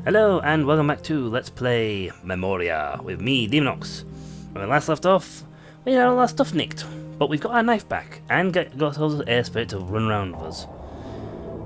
Hello and welcome back to Let's Play Memoria with me, Deamonx. When we last left off, we had all our stuff nicked, but we've got our knife back and got hold of the air spirit to run around with us.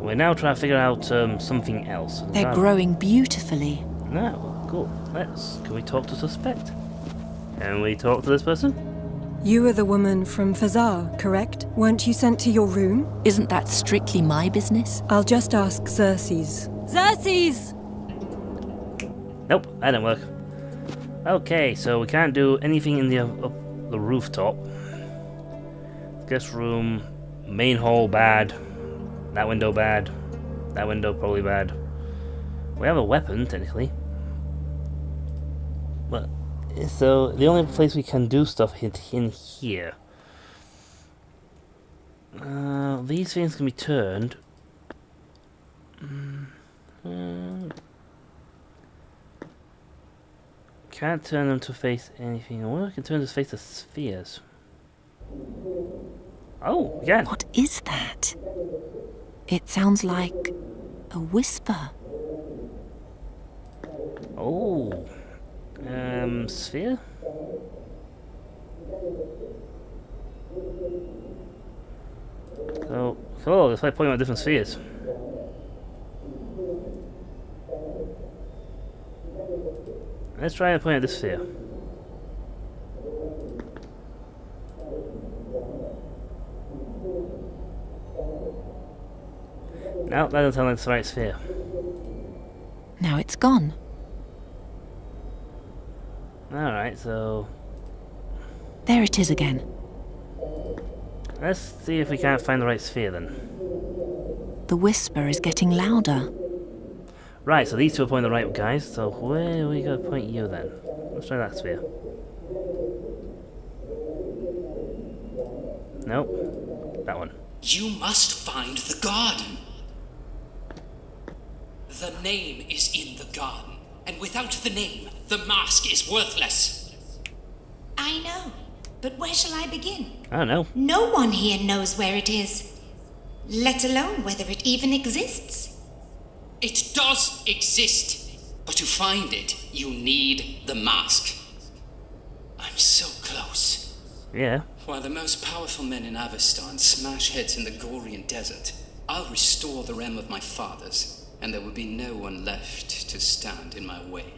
We're now trying to figure out something else. They're growing beautifully. No, cool. Can we talk to suspect? Can we talk to this person? You are the woman from Fazar, correct? Weren't you sent to your room? Isn't that strictly my business? I'll just ask Xerxes. Xerxes! Nope, that didn't work. Okay, so we can't do anything in the up the rooftop. Guest room, main hall bad. That window bad. That window probably bad. We have a weapon technically, but so the only place we can do stuff is in here. These things can be turned. Can't turn them to face anything. I wonder if I can turn this face to spheres. Oh, again. What is that? It sounds like a whisper. Oh. Sphere? So, cool, let's try pointing at different spheres. Let's try and point at this sphere. No, that doesn't sound like the right sphere. Now it's gone. Alright, so There it is again. let's see if we can't find the right sphere then. The whisper is getting louder. Right, so these two are pointing the right guys, so where are we going to point you then? Let's try that sphere. Nope. That one. You must find the garden. The name is in the garden, and without the name, the mask is worthless. I know, but where shall I begin? I don't know. No one here knows where it is, let alone whether it even exists. It does exist, but to find it, you need the mask. I'm so close. Yeah. While the most powerful men in Avestan smash heads in the Gorian desert, I'll restore the realm of my fathers, and there will be no one left to stand in my way.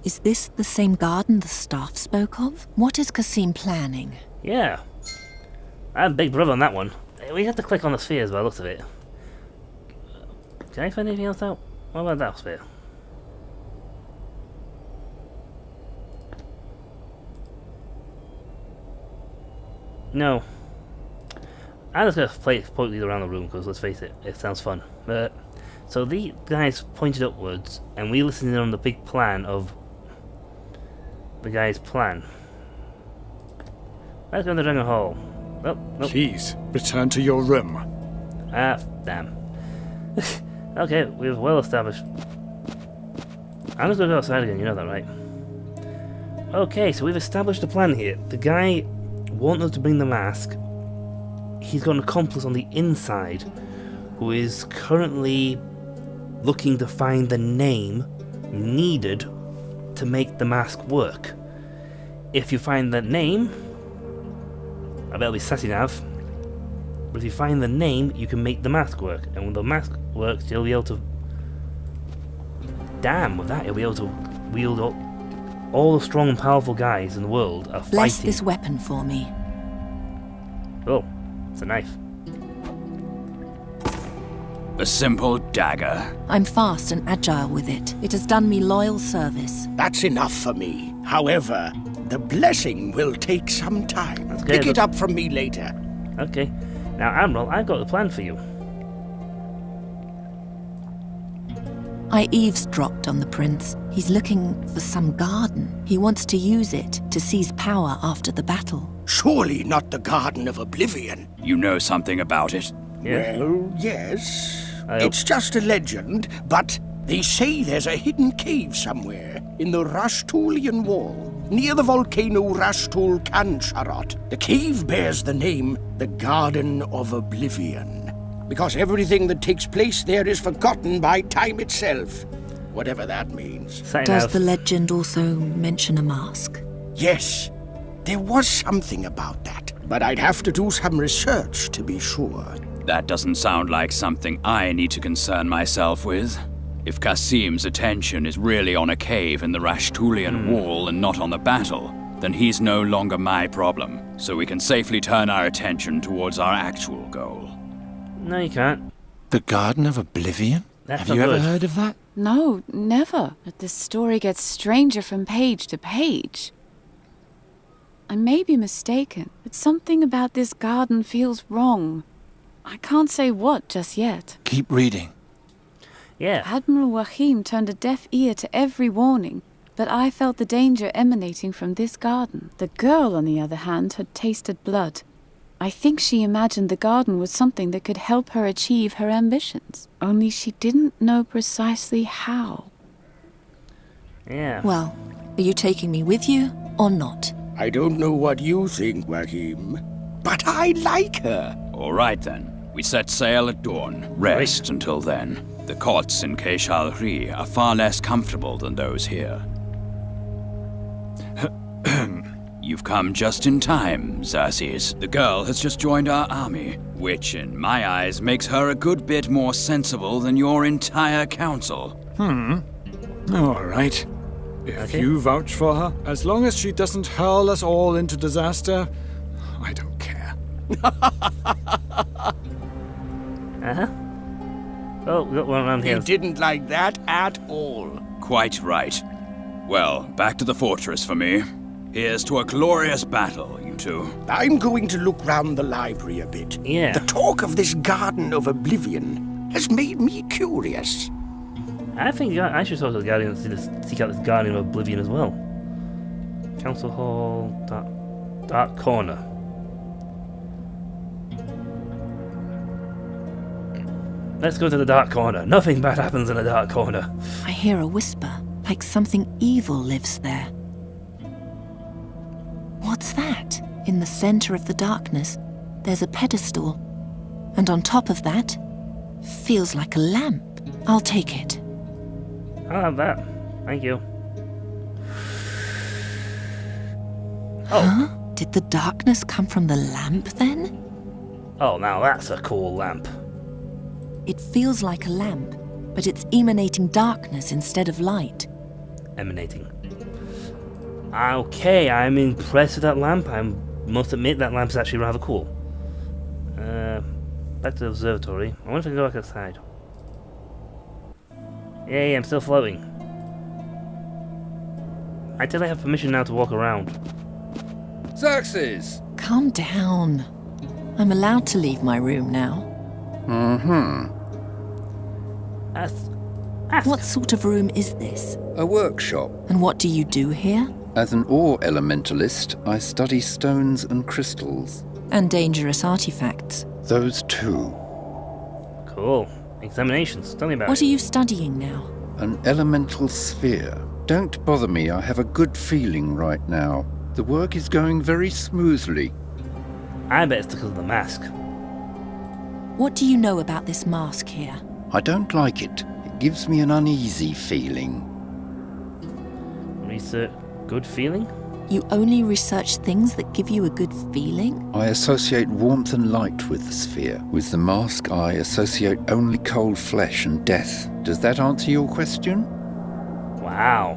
Is this the same garden the staff spoke of? What is Kasim planning? Yeah. I have Big Brother on that one. We have to click on the spheres by the looks of it. Can I find anything else out? What about that sphere? No. I'm just gonna point these around the room because let's face it, it sounds fun. So these guys pointed upwards, and we listened in on the big plan of the guy's plan. Let's go in the Dragon Hall. Oh, nope. Please, return to your room. Ah, damn. Okay, we've well established. I'm just gonna go outside again, you know that, right? Okay, so we've established a plan here. The guy wanted us to bring the mask. He's got an accomplice on the inside who is currently looking to find the name needed to make the mask work. If you find that name, I bet it'll be sassy nav. But if you find the name, you can make the mask work. And when the mask works, you'll be able to... Damn, with that, you'll be able to wield up all the strong and powerful guys in the world are Bless fighting. this weapon for me. Oh, it's a knife. A simple dagger. I'm fast and agile with it. It has done me loyal service. That's enough for me. However, the blessing will take some time. That's Pick good. it up from me later. Okay. Now, Admiral, I've got a plan for you. I eavesdropped on the prince. He's looking for some garden. He wants to use it to seize power after the battle. Surely not the Garden of Oblivion. You know something about it? Yeah. Well, yes. I hope- It's just a legend, but they say there's a hidden cave somewhere in the Rashtulian Wall, near the volcano Rashtul Kansharot. The cave bears the name the Garden of Oblivion, because everything that takes place there is forgotten by time itself. whatever that means. Same Does house. the legend also mention a mask? Yes, there was something about that, but I'd have to do some research to be sure. That doesn't sound like something I need to concern myself with. If Kasim's attention is really on a cave in the Rashtulian wall and not on the battle, then he's no longer my problem, so we can safely turn our attention towards our actual goal. No, you can't. The Garden of Oblivion? That's Have not you ever good. heard of that? No, never. But this story gets stranger from page to page. I may be mistaken, but something about this garden feels wrong. I can't say what just yet. Keep reading. Yeah. Admiral Wahim turned a deaf ear to every warning, but I felt the danger emanating from this garden. The girl, on the other hand, had tasted blood. I think she imagined the garden was something that could help her achieve her ambitions. Only she didn't know precisely how. Yeah. Well, are you taking me with you or not? I don't know what you think, Wahim, but I like her. All right then. We set sail at dawn. Rest until then. The cots in Keishalri are far less comfortable than those here. You've come just in time, Xerxes. The girl has just joined our army, which in my eyes makes her a good bit more sensible than your entire council. All right. If Okay. you vouch for her, as long as she doesn't hurl us all into disaster, I don't care. Uh-huh. Oh, we got one around He here. didn't like that at all. Quite right. Well, back to the fortress for me. Here's to a glorious battle, you two. I'm going to look round the library a bit. Yeah. The talk of this Garden of Oblivion has made me curious. I think I should talk to the Guardian and seek out this Guardian of Oblivion as well. Council Hall, dark corner. Let's go to the dark corner. Nothing bad happens in a dark corner. I hear a whisper, like something evil lives there. What's that? In the center of the darkness, there's a pedestal. And on top of that, feels like a lamp. I'll take it. I'll have that. Thank you. Oh. Huh? Did the darkness come from the lamp then? Oh, now that's a cool lamp. It feels like a lamp, but it's emanating darkness instead of light. Emanating. Okay, I'm impressed with that lamp. I must admit that lamp's actually rather cool. Back to the observatory. I wonder if I can go back outside. Yay, I'm still floating. I tell I have permission now to walk around. Xerxes! Calm down. I'm allowed to leave my room now. Ask. What sort of room is this? A workshop. And what do you do here? As an ore elementalist, I study stones and crystals. And dangerous artifacts. Those too. Cool. Examinations. Tell me about What it. are you studying now? An elemental sphere. Don't bother me, I have a good feeling right now. The work is going very smoothly. I bet it's because of the mask. What do you know about this mask here? I don't like it. It gives me an uneasy feeling. Research. Good feeling? You only research things that give you a good feeling? I associate warmth and light with the sphere. With the mask, I associate only cold flesh and death. Does that answer your question? Wow.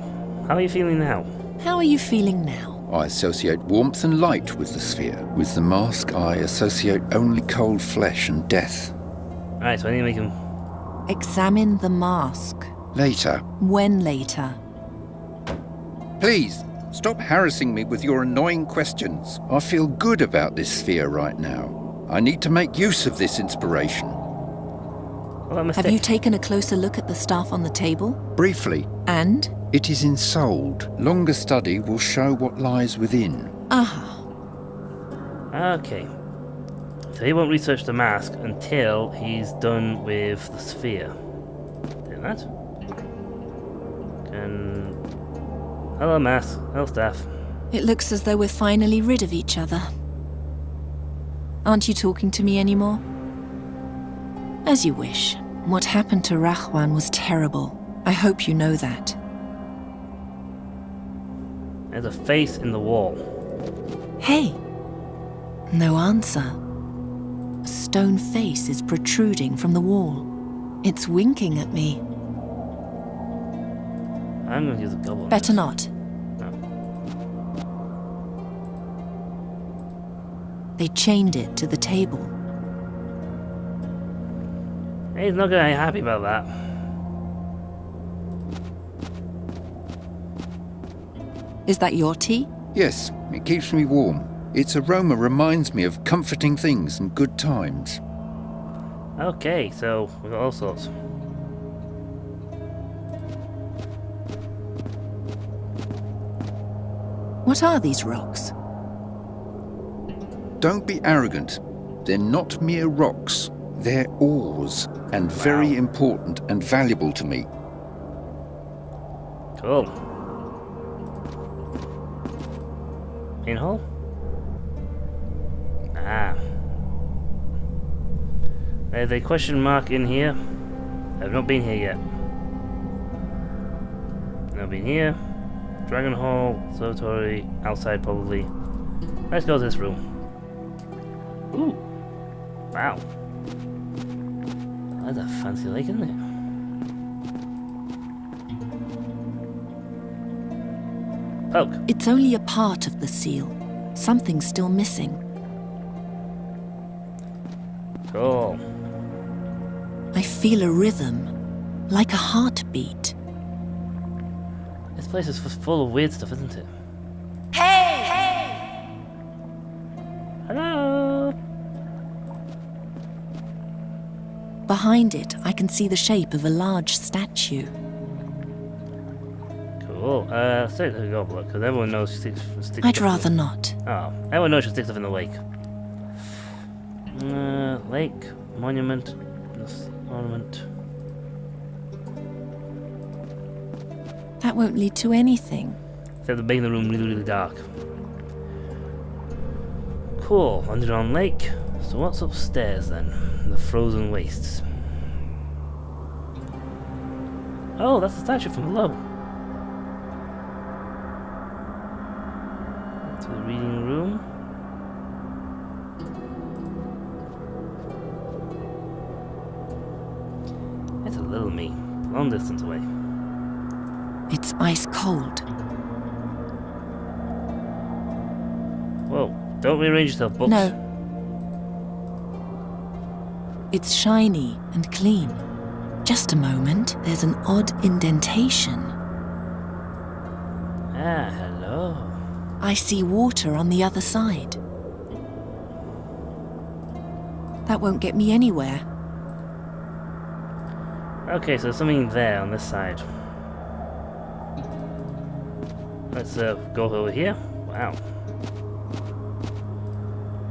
How are you feeling now? How are you feeling now? I associate warmth and light with the sphere. With the mask, I associate only cold flesh and death. Alright, so I need to make him... Examine the mask. Later. When later? Please, stop harassing me with your annoying questions. I feel good about this sphere right now. I need to make use of this inspiration. Well, that mistake. Have you taken a closer look at the staff on the table? Briefly, And? it is ensouled. Longer study will show what lies within. Aha. Okay. So he won't research the mask until he's done with the sphere. Do that. Can... Hello, mask. Hello, staff. It looks as though we're finally rid of each other. Aren't you talking to me anymore? As you wish. What happened to Rahwan was terrible. I hope you know that. There's a face in the wall. Hey! No answer. A stone face is protruding from the wall. It's winking at me. I'm gonna use a goblin. Better not. No. They chained it to the table. He's not gonna be happy about that. Is that your tea? Yes, it keeps me warm. Its aroma reminds me of comforting things and good times. Okay, so we've got all sorts. What are these rocks? Don't be arrogant. They're not mere rocks. They're ores, and very important and valuable to me. Cool. Pinhole? Ah. There's a question mark in here. I've not been here yet. Not been here. Dragon Hall, observatory, outside probably. Let's go to this room. Ooh. Wow. That's a fancy lake, isn't it? Poke. It's only a part of the seal. Something's still missing. Cool. I feel a rhythm, like a heartbeat. This place is full of weird stuff, isn't it? Hey! Hey! Hello! Behind it, I can see the shape of a large statue. Cool. Straight to the goblet, because everyone knows she sticks I'd stuff rather in the... not. Oh, everyone knows she sticks stuff in the lake. Lake, monument, ornament. That won't lead to anything. Except to making the room really, really dark. Cool, underground lake. So what's upstairs then? The frozen wastes. Oh, that's the statue from below. To the reading room. It's a little me, long distance away. It's ice cold. Whoa, don't rearrange yourself, books. No. It's shiny and clean. Just a moment, there's an odd indentation. Ah, hello. I see water on the other side. That won't get me anywhere. Okay, so there's something there on this side. Let's go over here. Wow.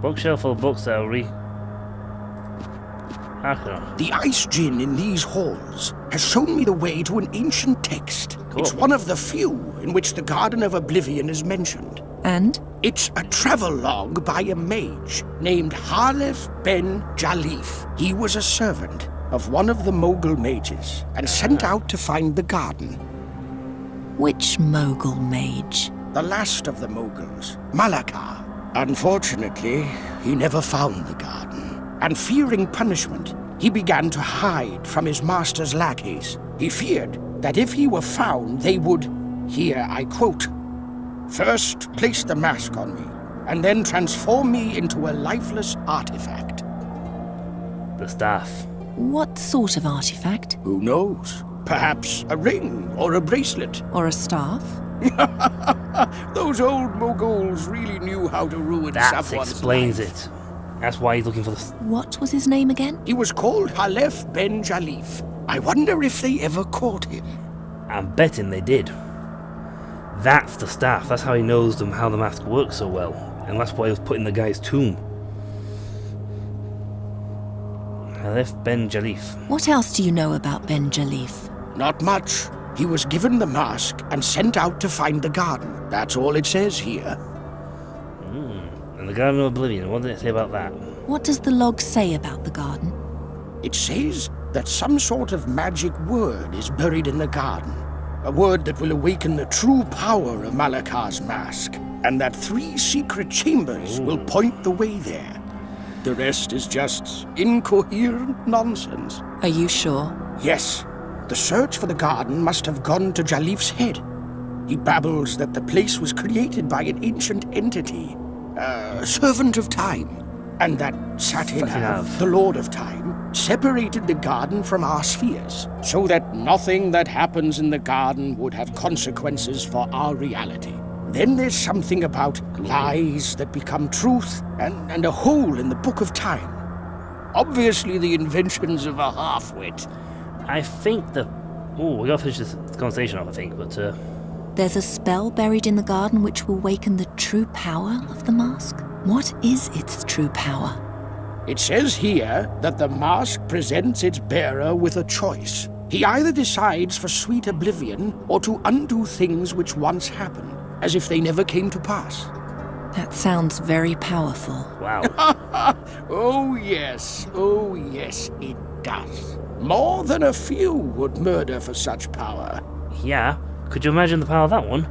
Bookshelf full of books that are The ice djinn in these halls has shown me the way to an ancient text. Cool. It's one of the few in which the Garden of Oblivion is mentioned. And? It's a travelogue by a mage named Halef ben Jalif. He was a servant of one of the Mogul mages and sent out to find the garden. Which Mogul mage? The last of the Moguls, Malakar. Unfortunately, he never found the garden, and fearing punishment, he began to hide from his master's lackeys. He feared that if he were found, they would, here I quote, "First place the mask on me, and then transform me into a lifeless artifact." The staff. What sort of artifact? Who knows? Perhaps a ring or a bracelet. Or a staff? Those old Moguls really knew how to ruin That someone's explains life. it. That's why he's looking for the... What was his name again? He was called Halef ben Jalif. I wonder if they ever caught him. I'm betting they did. That's the staff. That's how he knows them, how the mask works so well. And that's why he was put in the guy's tomb. Halef ben Jalif. What else do you know about Ben Jalif? Not much. He was given the mask and sent out to find the garden. That's all it says here. And the Garden of Oblivion, what did it say about that? What does the log say about the garden? It says that some sort of magic word is buried in the garden. A word that will awaken the true power of Malakar's mask, and that 3 secret chambers will point the way there. The rest is just incoherent nonsense. Are you sure? Yes. The search for the garden must have gone to Jalif's head. He babbles that the place was created by an ancient entity, a servant of time, and that Satinav, the Lord of Time, separated the garden from our spheres, so that nothing that happens in the garden would have consequences for our reality. Then there's something about lies that become truth, and a hole in the Book of Time. Obviously the inventions of a half-wit. I think the... Oh, we gotta finish this conversation off, I think, but... There's a spell buried in the garden which will waken the true power of the mask? What is its true power? It says here that the mask presents its bearer with a choice. He either decides for sweet oblivion or to undo things which once happened, as if they never came to pass. That sounds very powerful. Wow. Oh yes, it does. More than a few would murder for such power. Yeah, could you imagine the power of that one?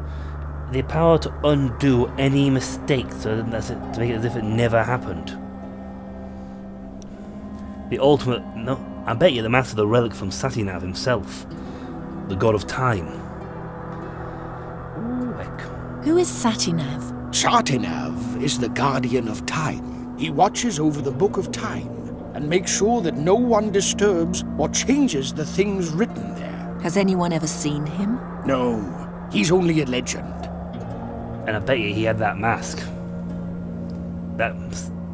The power to undo any mistake, so that's it, to make it as if it never happened. The ultimate... No, I bet you the master of the relic from Satinav himself. The god of time. Ooh, heck. Who is Satinav? Satinav is the guardian of time. He watches over the Book of Time and makes sure that no one disturbs or changes the things written there. Has anyone ever seen him? No, he's only a legend. And I bet you he had that mask. That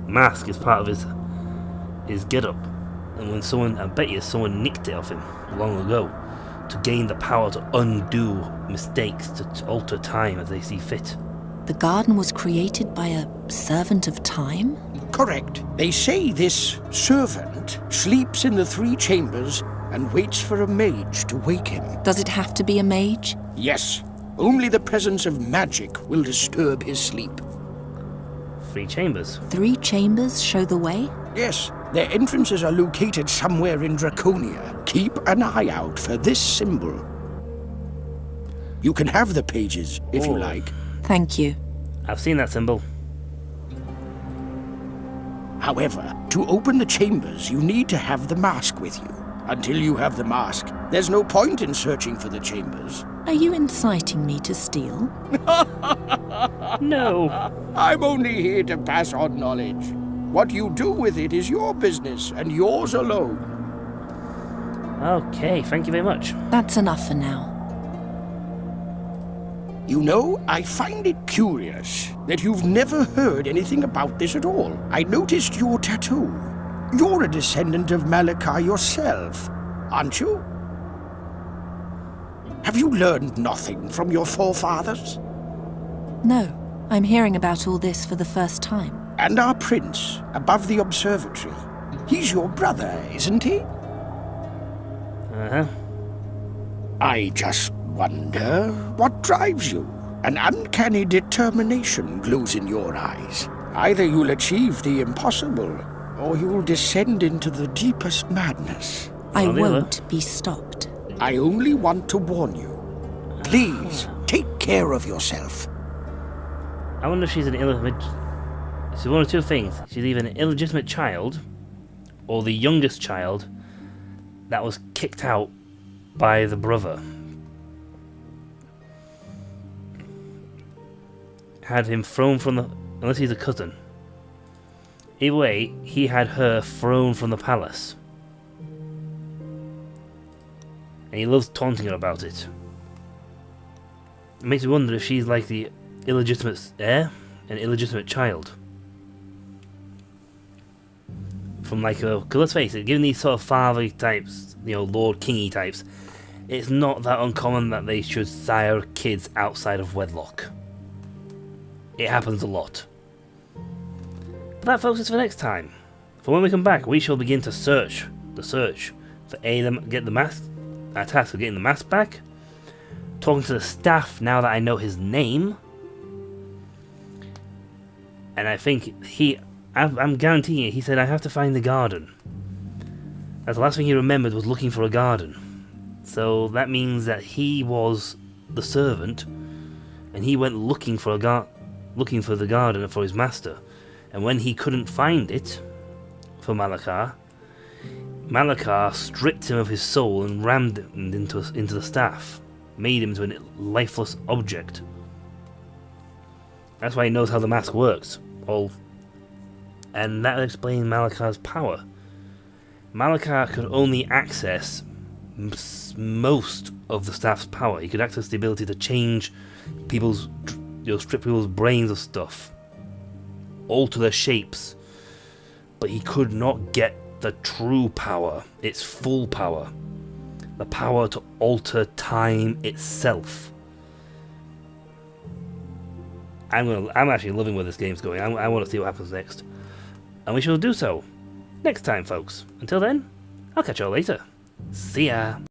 mask is part of his get-up. And when someone, I bet you someone nicked it off him long ago to gain the power to undo mistakes, to alter time as they see fit. The garden was created by a servant of time? Correct. They say this servant sleeps in the 3 chambers and waits for a mage to wake him. Does it have to be a mage? Yes. Only the presence of magic will disturb his sleep. 3 chambers. 3 chambers show the way? Yes. Their entrances are located somewhere in Draconia. Keep an eye out for this symbol. You can have the pages if you like. Thank you. I've seen that symbol. However, to open the chambers, you need to have the mask with you. Until you have the mask, there's no point in searching for the chambers. Are you inciting me to steal? No. I'm only here to pass on knowledge. What you do with it is your business, and yours alone. Okay, thank you very much. That's enough for now. You know, I find it curious that you've never heard anything about this at all. I noticed your tattoo. You're a descendant of Malakar yourself, aren't you? Have you learned nothing from your forefathers? No, I'm hearing about all this for the first time. And our prince, above the observatory. He's your brother, isn't he? Uh-huh. I just wonder what drives you. An uncanny determination glows in your eyes. Either you'll achieve the impossible, or you'll descend into the deepest madness. I won't be stopped. I only want to warn you. Please, take care of yourself. I wonder if she's an illegitimate... She's one of 2 things. She's either an illegitimate child, or the youngest child that was kicked out by the brother. Had him thrown from the... Unless he's a cousin. Either way, he had her thrown from the palace. And he loves taunting her about it. It makes me wonder if she's like the illegitimate heir, an illegitimate child. From like a... Because let's face it, given these sort of father types, you know, Lord Kingy types, it's not that uncommon that they should sire kids outside of wedlock. It happens a lot. But that, folks, is for next time. For when we come back, we shall begin to search. The search for get the mask. Our task of getting the mask back. Talking to the staff now that I know his name. And I think I'm guaranteeing it, he said I have to find the garden. As the last thing he remembered was looking for a garden. So that means that he was the servant, and he went looking for the garden for his master. And when he couldn't find it for Malachar, Malachar stripped him of his soul and rammed it into the staff, made him into a lifeless object. That's why he knows how the mask works. And that would explain Malachar's power. Malachar could only access most of the staff's power. He could access the ability to change people's, strip people's brains of stuff, alter their shapes, but he could not get the true power, its full power, the power to alter time itself. I'm actually loving where this game's going. I want to see what happens next, and we shall do so next time, folks. Until then, I'll catch y'all later. See ya.